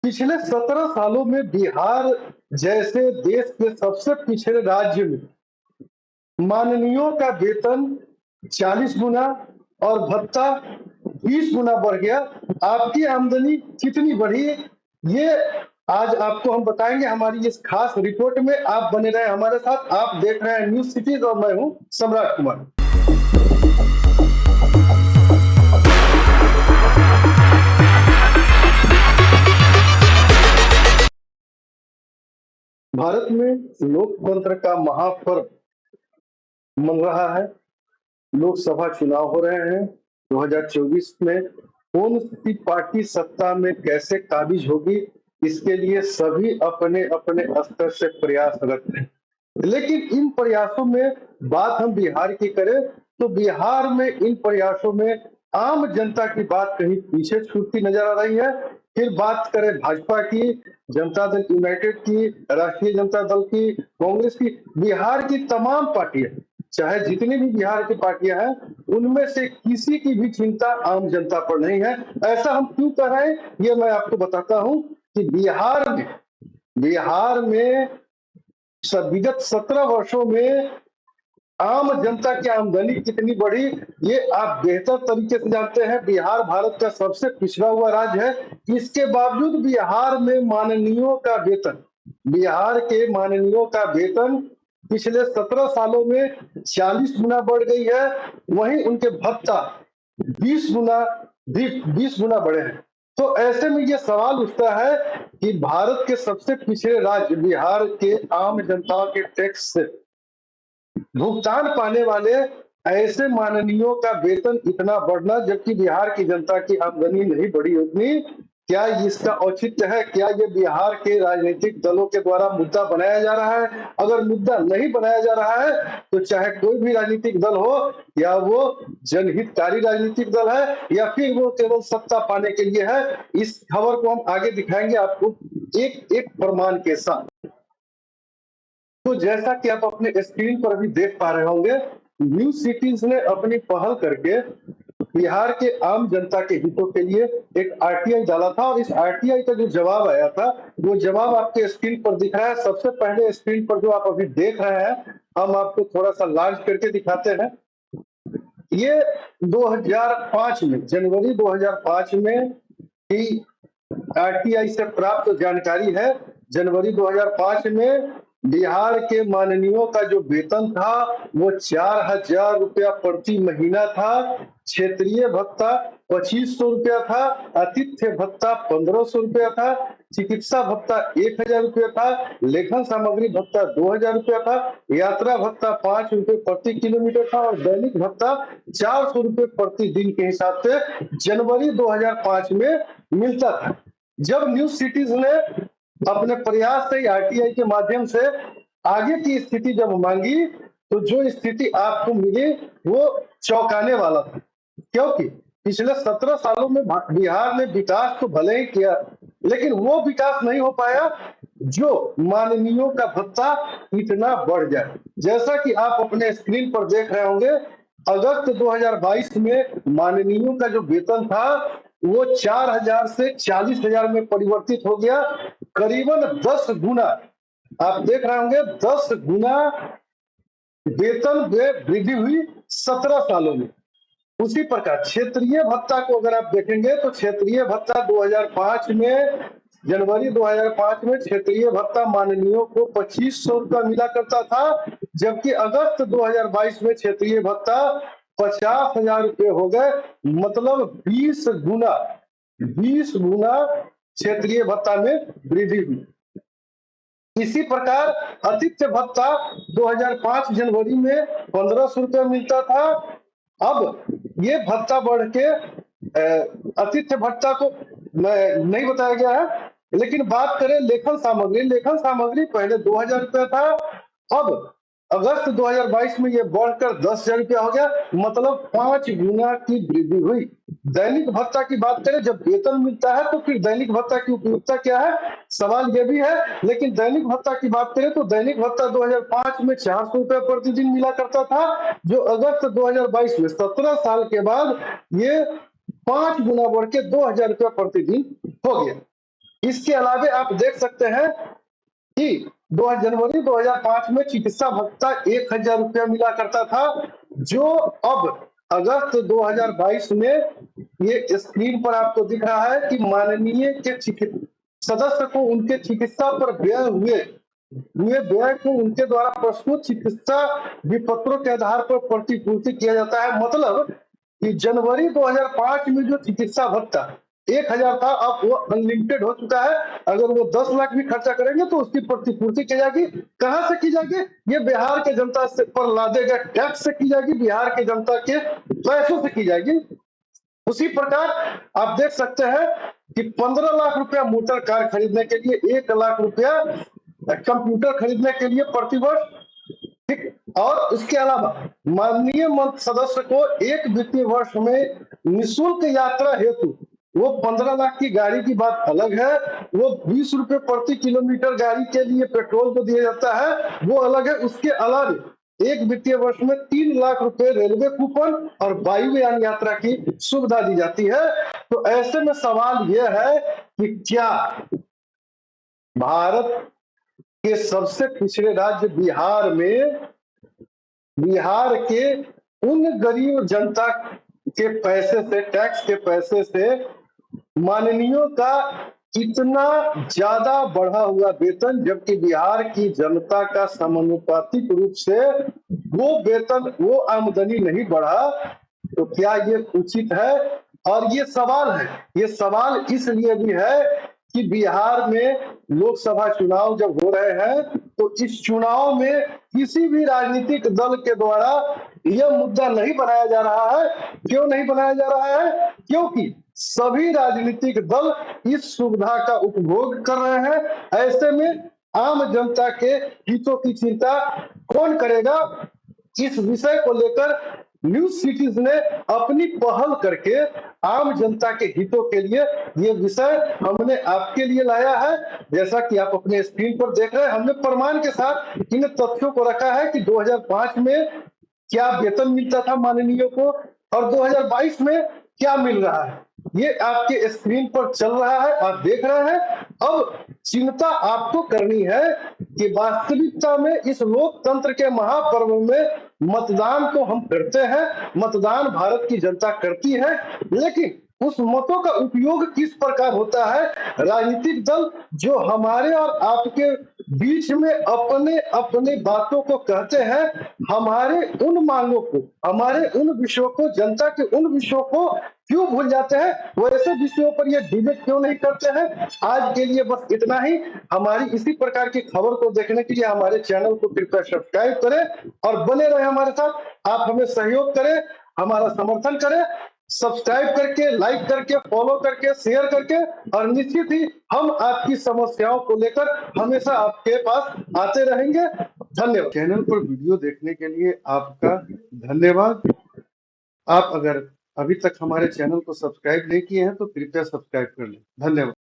पिछले 17 सालों में बिहार जैसे देश के सबसे पिछड़े राज्य में माननीयों का वेतन 40 गुना और भत्ता 20 गुना बढ़ गया। आपकी आमदनी कितनी बढ़ी, ये आज आपको हम बताएंगे हमारी इस खास रिपोर्ट में। आप बने रहे हमारे साथ। आप देख रहे हैं न्यूज सिटीज और मैं हूं सम्राट कुमार। भारत में लोकतंत्र का महापर्व मन रहा है। लोकसभा चुनाव हो रहे हैं 2024 में। कौन सी पार्टी सत्ता में कैसे काबिज होगी, इसके लिए सभी अपने अपने स्तर से प्रयासरत हैं। लेकिन इन प्रयासों में बात हम बिहार की करें तो बिहार में इन प्रयासों में आम जनता की बात कहीं पीछे छूटती नजर आ रही है। फिर बात करें भाजपा की, जनता दल यूनाइटेड की, राष्ट्रीय जनता दल की, कांग्रेस की, बिहार की तमाम पार्टियां, चाहे जितनी भी बिहार की पार्टियां हैं, उनमें से किसी की भी चिंता आम जनता पर नहीं है। ऐसा हम क्यों कह रहे हैं, ये मैं आपको बताता हूं कि बिहार में विगत 17 वर्षों में आम जनता की आमदनी कितनी बढ़ी, ये आप बेहतर तरीके से जानते हैं। बिहार भारत का सबसे पिछड़ा हुआ राज्य है। इसके बावजूद बिहार के माननीयों का वेतन पिछले 17 सालों में 40 गुना बढ़ गई है। वहीं उनके भत्ता 20 गुना 20 गुना बढ़े हैं। तो ऐसे में ये सवाल उठता है कि भारत के सबसे पिछड़े राज्य बिहार के आम जनता के टैक्स से भुगतान पाने वाले ऐसे माननीयों का वेतन इतना बढ़ना, जबकि बिहार की जनता की आमदनी नहीं बढ़ी उतनी, क्या इसका औचित्य है? क्या ये बिहार के राजनीतिक दलों के द्वारा मुद्दा बनाया जा रहा है? अगर मुद्दा नहीं बनाया जा रहा है तो चाहे कोई भी राजनीतिक दल हो, या वो जनहितकारी राजनीतिक दल है या फिर वो केवल सत्ता पाने के लिए है, इस खबर को हम आगे दिखाएंगे आपको एक एक प्रमाण के साथ। तो जैसा कि आप अपने स्क्रीन पर भी देख पा रहे होंगे, न्यूज सिटीज ने अपनी पहल करके बिहार के आम जनता के हितों के लिए एक आरटीआई डाला था, और इस आरटीआई का जो जवाब आया था वो जवाब आपके स्क्रीन पर दिख रहा है। सबसे पहले स्क्रीन पर जो आप अभी देख रहे हैं, हम आपको थोड़ा सा लार्ज करके दिखाते हैं। ये 2005 में, जनवरी 2005 में ही आरटीआई से प्राप्त जानकारी है। जनवरी 2005 में बिहार के माननीयों का जो वेतन था वो 4,000 रुपया प्रति महीना था। क्षेत्रीय भत्ता 2,500 रुपया था, आतिथ्य भत्ता 1,500 रुपया था, चिकित्सा भत्ता 1,000 रुपया था, लेखन सामग्री भत्ता 2,000 रुपया था, यात्रा भत्ता 5 रुपये प्रति किलोमीटर था, और दैनिक भत्ता 400 रुपये प्रति दिन के हिसाब से जनवरी 2005 में मिलता था। जब न्यूज सिटीज ने अपने प्रयास से आरटीआई के माध्यम से आगे की स्थिति जब मांगी, तो जो स्थिति आपको मिली वो चौंकाने वाला था। क्योंकि पिछले 17 सालों में बिहार ने विकास तो भले ही किया, लेकिन वो विकास नहीं हो पाया जो माननीयों का भत्ता इतना बढ़ जाए। जैसा कि आप अपने स्क्रीन पर देख रहे होंगे, अगस्त 2022 में माननीयों का जो वेतन था वो 4,000 से 40,000 में परिवर्तित हो गया। करीबन 10 गुना, आप देख रहे होंगे 10 गुना वेतन में वृद्धि हुई 17 सालों में। उसी प्रकार क्षेत्रीय भत्ता को अगर आप देखेंगे तो क्षेत्रीय भत्ता 2005 में, जनवरी 2005 में क्षेत्रीय भत्ता माननीयों को 2,500 रुपया मिला करता था, जबकि अगस्त 2022 में क्षेत्रीय भत्ता 50,000 रुपये हो गए। मतलब 20 गुना क्षेत्रीय भत्ता में वृद्धि हुई। इसी प्रकार आतिथ्य भत्ता 2005 जनवरी में 1,500 रुपया मिलता था। अब ये भत्ता बढ़ के आतिथ्य भत्ता को नहीं बताया गया है। लेकिन बात करें लेखन सामग्री पहले 2,000 रुपया था, अब अगस्त 2022 में ये बढ़कर 10,000 रुपया हो गया। मतलब 5 गुना की वृद्धि हुई। दैनिक भत्ता की बात करें, जब वेतन मिलता है तो फिर दैनिक भत्ता की उपयोगिता क्या है, सवाल ये भी है। लेकिन दैनिक भत्ता की बात करें तो दैनिक भत्ता 2005 में 400 रुपया प्रतिदिन मिला करता था, जो अगस्त 2022 में 17 साल के बाद ये 5 गुना बढ़ के 2,000 रुपया प्रतिदिन हो गया। इसके अलावे आप देख सकते हैं कि 2 जनवरी 2005 में चिकित्सा भत्ता 1,000 रुपया मिला करता था, जो अब अगस्त 2022 में ये स्क्रीन पर आपको दिख रहा है कि माननीय के सदस्य को उनके चिकित्सा पर व्यय हुए व्यय को उनके द्वारा प्रस्तुत चिकित्सा विपत्रों के आधार पर प्रतिपूर्ति किया जाता है। मतलब कि जनवरी 2005 में जो चिकित्सा भत्ता 1,000 था, अब वो अनलिमिटेड हो चुका है। अगर वो 10 लाख भी खर्चा करेंगे तो उसकी प्रतिपूर्ति की जाएगी। कहां से की जाएगी? ये बिहार के जनता से पर लादे गए टैक्स से की जाएगी, बिहार के जनता के पैसों से की जाएगी। उसी प्रकार आप देख सकते हैं कि 15 लाख रुपया मोटर कार खरीदने के लिए, 1 लाख रुपया कंप्यूटर खरीदने के लिए प्रतिवर्ष, ठीक। और इसके अलावा माननीय सदस्य को एक वित्तीय वर्ष में निःशुल्क यात्रा हेतु, वो 15 लाख की गाड़ी की बात अलग है, वो 20 रुपए प्रति किलोमीटर गाड़ी के लिए पेट्रोल को दिया जाता है वो अलग है। उसके अलावा एक वित्तीय वर्ष में 3 लाख रुपए रेलवे कूपन और वायुयान यात्रा की सुविधा दी जाती है। तो ऐसे में सवाल यह है कि क्या भारत के सबसे पिछड़े राज्य बिहार में, बिहार के उन गरीब जनता के पैसे से, टैक्स के पैसे से माननीयों का इतना ज्यादा बढ़ा हुआ वेतन, जबकि बिहार की जनता का समानुपातिक रूप से वो वेतन, वो आमदनी नहीं बढ़ा, तो क्या ये उचित है? और ये सवाल है, ये सवाल इसलिए भी है कि बिहार में लोकसभा चुनाव जब हो रहे हैं तो इस चुनाव में किसी भी राजनीतिक दल के द्वारा यह मुद्दा नहीं बनाया जा रहा है। क्यों नहीं बनाया जा रहा है? क्योंकि सभी राजनीतिक दल इस सुविधा का उपभोग कर रहे हैं। ऐसे में आम जनता के हितों की चिंता कौन करेगा? इस विषय को लेकर न्यूज सिटीज ने अपनी पहल करके आम जनता के हितों के लिए ये विषय हमने आपके लिए लाया है। जैसा कि आप अपने स्क्रीन पर देख रहे हैं, हमने प्रमाण के साथ इन तथ्यों को रखा है कि 2005 में क्या वेतन मिलता था माननीयों को और 2022 में क्या मिल रहा है, ये आपके स्क्रीन पर चल रहा है, आप देख रहे हैं। अब चिंता आपको करनी है कि वास्तविकता में इस लोकतंत्र के महापर्व में मतदान तो हम करते हैं, मतदान भारत की जनता करती है, लेकिन उस मतों का उपयोग किस प्रकार होता है? राजनीतिक दल जो हमारे और आपके बीच में अपने अपने बातों को कहते हैं, हमारे उन मांगों को, हमारे उन विषयों को, जनता के उन विषयों को क्यों भूल जाते हैं? वो ऐसे विषयों पर ये डिबेट क्यों नहीं करते हैं? आज के लिए बस इतना ही। हमारी इसी प्रकार की खबर को देखने के लिए हमारे चैनल को कृपया सब्सक्राइब करें और बने रहे हमारे साथ। आप हमें सहयोग करें, हमारा समर्थन करें, सब्सक्राइब करके, लाइक करके, फॉलो करके, शेयर करके, और निश्चित ही हम आपकी समस्याओं को लेकर हमेशा आपके पास आते रहेंगे। धन्यवाद। चैनल पर वीडियो देखने के लिए आपका धन्यवाद। आप अगर अभी तक हमारे चैनल को सब्सक्राइब नहीं किए हैं तो कृपया सब्सक्राइब कर लें। धन्यवाद।